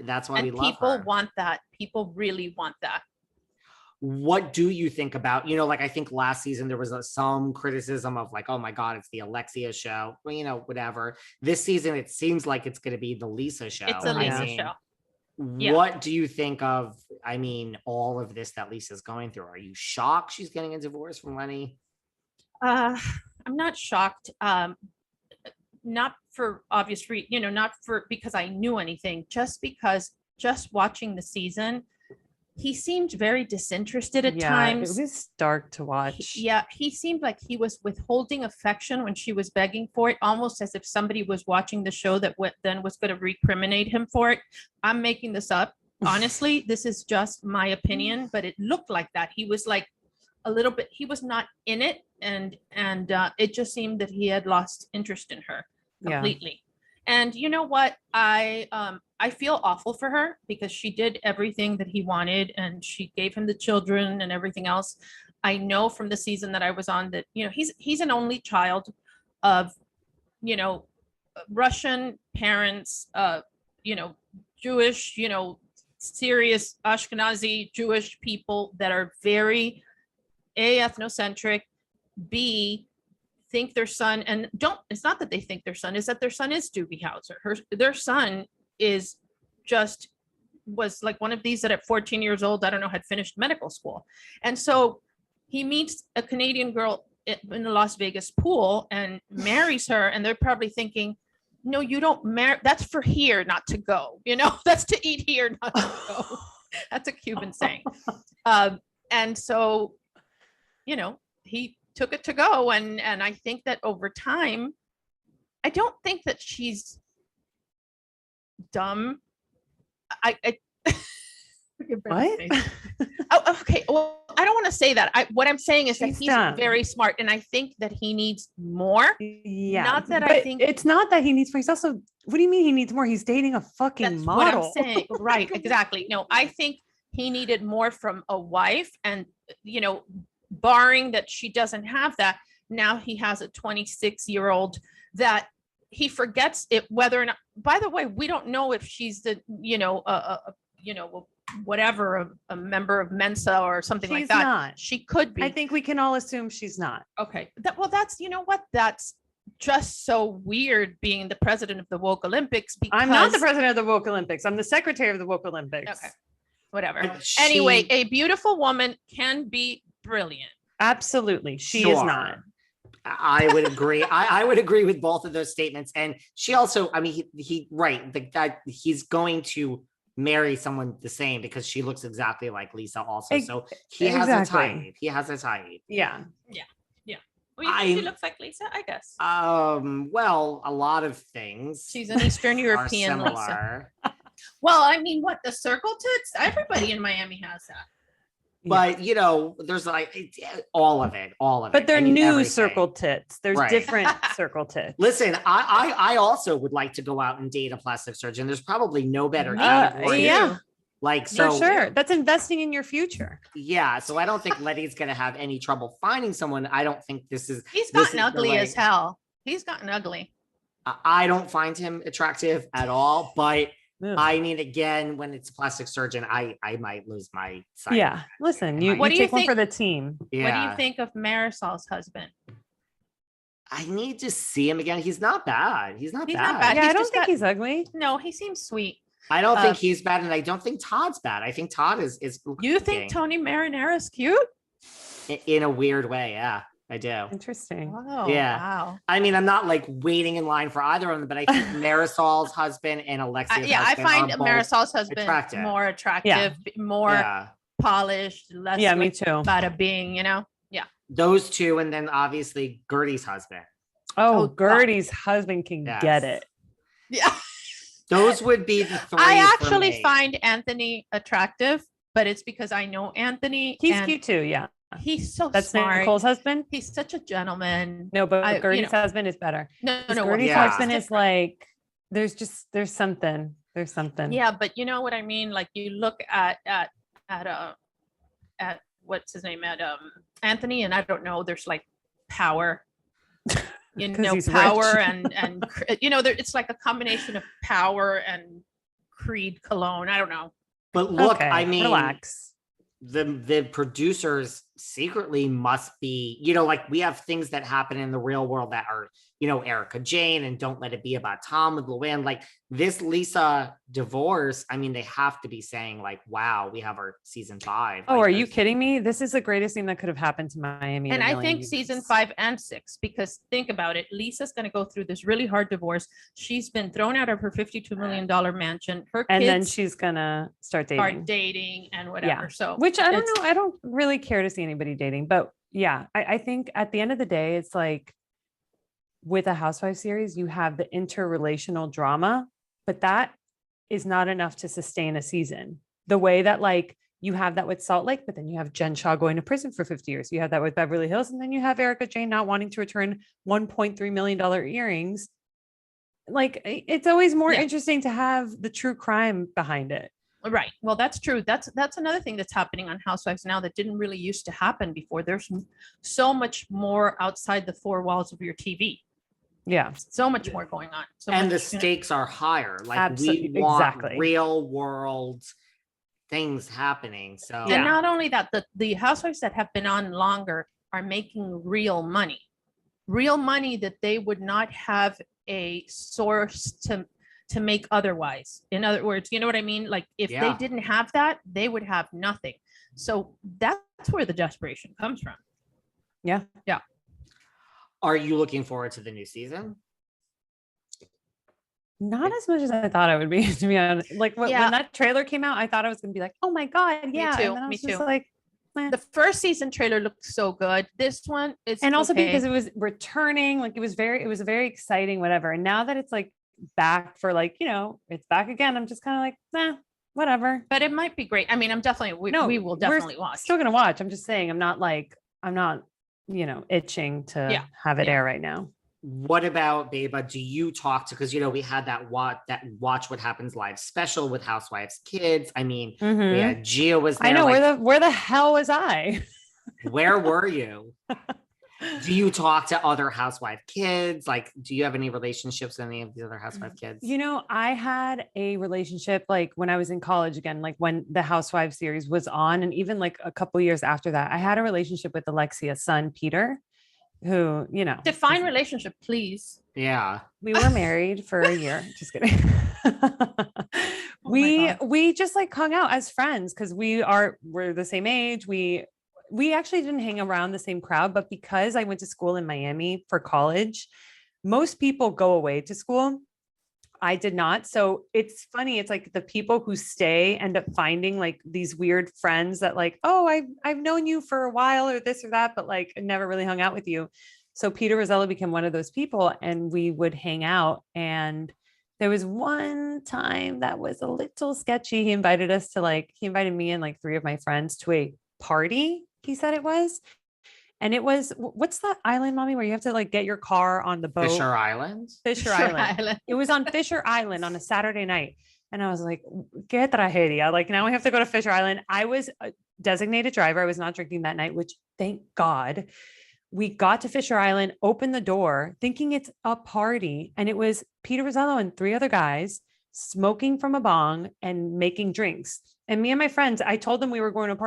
That's why we love people her. want that. People really want that. What do you think about, like, I think last season there was some criticism of like, oh my God, it's the Alexia show, well, whatever. This season, it seems like it's going to be the Lisa show. It's a Lisa show. What do you think of, all of this that Lisa's going through? Are you shocked she's getting a divorce from Lenny? I'm not shocked. Not for obvious reasons, not for because I knew anything, just because just watching the season, he seemed very disinterested at times. It was dark to watch. He seemed like he was withholding affection when she was begging for it, almost as if somebody was watching the show that then was going to recriminate him for it. I'm making this up. Honestly, this is just my opinion, but it looked like that. He was like a little bit, he was not in it. And it just seemed that he had lost interest in her completely. And you know what? I feel awful for her because she did everything that he wanted and she gave him the children and everything else. I know from the season that I was on that, he's an only child of, Russian parents, Jewish, serious Ashkenazi Jewish people that are very A, ethnocentric, B, think their son, and it's not that they think their son, is that their son is Doogie Howser. Their son was like one of these that at 14 years old, I don't know, had finished medical school. And so he meets a Canadian girl in the Las Vegas pool and marries her. And they're probably thinking, no, you don't marry. That's for here, not to go, that's to eat here, not to go. That's a Cuban saying. And so, he took it to go. And I think that over time, I don't think that she's dumb. I what? Oh, okay. Well, I don't want to say that. What I'm saying is that he's dumb. very smart, and I think that he needs more. Yeah. Not that but I think it's not that he needs more. He's also, what do you mean he needs more? He's dating a fucking that's model. what I'm saying. Right. Exactly. No, I think he needed more from a wife, and barring that she doesn't have that, now he has a 26-year-old that he forgets it, whether or not, by the way, we don't know if she's the, whatever, a member of Mensa or something like that. Not. She could be. I think we can all assume she's not. Okay. That's, that's just so weird being the president of the Woke Olympics. Because I'm not the president of the Woke Olympics. I'm the secretary of the Woke Olympics. Okay. Whatever. Anyway, a beautiful woman can be brilliant. Absolutely. She is not. I would agree. I would agree with both of those statements. And she also, he right. He's going to marry someone the same because she looks exactly like Lisa also. So he has a type. He has a type. Yeah. Well, she looks like Lisa, I guess. Well, a lot of things. She's an Eastern European Lisa. Well, what, the circle tits? Everybody in Miami has that. But there's like all of it. But they're new everything. Circle tits. There's different circle tits. Listen, I also would like to go out and date a plastic surgeon. There's probably no better category. Yeah. Like, so for sure. That's investing in your future. Yeah. So I don't think Lenny's gonna have any trouble finding someone. I don't think he's gotten ugly as hell. He's gotten ugly. I don't find him attractive at all, but again, when it's a plastic surgeon, I might lose my sight. Yeah. Listen, you take one for the team. Yeah. What do you think of Mayersol's husband? I need to see him again. He's not bad. He's not bad. Yeah, I don't think he's ugly. No, he seems sweet. I don't think he's bad, and I don't think Todd's bad. I think Todd is. You think Tony Marinara's cute? In a weird way, yeah. I do. Interesting. Oh, yeah. Wow. I'm not like waiting in line for either of them, but I think Mayersol's husband and Alexia's husband. I find Mayersol's husband more attractive, more polished, less. Yeah, me too. Bada bing, Yeah. Those two, and then obviously Guerdy's husband. Oh, Guerdy's husband can get it. Yeah. Those would be the three. I actually find Anthony attractive, but it's because I know Anthony. He's cute too. Yeah. He's so That's smart. Nicole's husband. He's such a gentleman. No, but Guerdy's husband is better. No. Guerdy's husband is like, there's something. Yeah, but you know what I mean? Like you look at what's his name, at Anthony, and I don't know, there's like power. Power and it's like a combination of power and Creed cologne. I don't know. But look, Okay, I mean, relax. the producers secretly must be, like we have things that happen in the real world that are, Erica Jane and Don't Let It Be About Tom with Luann. Like this Lisa divorce, I mean, they have to be saying like, wow, we have our season 5. Oh, like, are you kidding me? This is the greatest thing that could have happened to Miami. in And a I million think season years. 5 and 6, because think about it. Lisa's going to go through this really hard divorce. She's been thrown out of her $52 million mansion. Her And kids then she's gonna start dating. and whatever. Yeah. So, Which I don't it's- know. I don't really care to see anybody dating, but yeah, I think at the end of the day, it's like with a housewife series, you have the interrelational drama, but that is not enough to sustain a season. The way that like you have that with Salt Lake, but then you have Jen Shaw going to prison for 50 years. You have that with Beverly Hills, and then you have Erica Jane not wanting to return $1.3 million earrings. Like it's always more Yeah. interesting to have the true crime behind it. Right. Well, that's true. That's another thing that's happening on Housewives now that didn't really used to happen before. There's so much more outside the 4 walls of your TV. Yeah. So much more going on. So and the much, stakes are higher. Like Absolutely, we want exactly. real world things happening. So And Yeah. not only that, the housewives that have been on longer are making real money that they would not have a source to make otherwise. In other words, you know what I mean? Like if Yeah. they didn't have that, they would have nothing. So that's where the desperation comes from. Yeah. are you looking forward to the new season? Not as much as I thought I would be, to be honest. Like when Yeah. that trailer came out, I thought I was gonna be like, oh my God, yeah. too, And then I me was just too. like, eh. The first season trailer looked so good. This one is And also okay. because it was returning, like it was a very exciting, whatever. And now that it's like back for like, it's back again, I'm just kind of like, nah, whatever. But it might be great. I mean, we will definitely we're watch. Still gonna watch. I'm just saying, I'm not, itching to have it air right now. What about Beba? Do you talk to, because we had that watch what happens live special with Housewives Kids. I mean, Mhm. we had Gia was there. I know, like, where the hell was I? where were you? Do you talk to other housewife kids? Like, do you have any relationships with any of the other housewife kids? I had a relationship like when I was in college again, like when the Housewives series was on, and even like a couple years after that, I had a relationship with Alexia's son, Peter, who, Define relationship, please. Yeah. we were married for a year. Just kidding. God. We just like hung out as friends because we're the same age. We actually didn't hang around the same crowd, but because I went to school in Miami for college, most people go away to school. I did not. So it's funny. It's like the people who stay end up finding like these weird friends that like, oh, I've known you for a while or this or that, but like never really hung out with you. So Peter Rosello became one of those people, and we would hang out. And there was one time that was a little sketchy. He invited me and like 3 of my friends to a party. He said it was. And it was, what's the island, mommy, where you have to like get your car on the boat? Fisher Island? Fisher Island. It was on Fisher Island on a Saturday night. And I was like, que tragedia. Like now we have to go to Fisher Island. I was a designated driver. I was not drinking that night, which thank God. We got to Fisher Island, opened the door thinking it's a party. And it was Peter Rosello and 3 other guys smoking from a bong and making drinks. And me and my friends, I told them we were going to a party.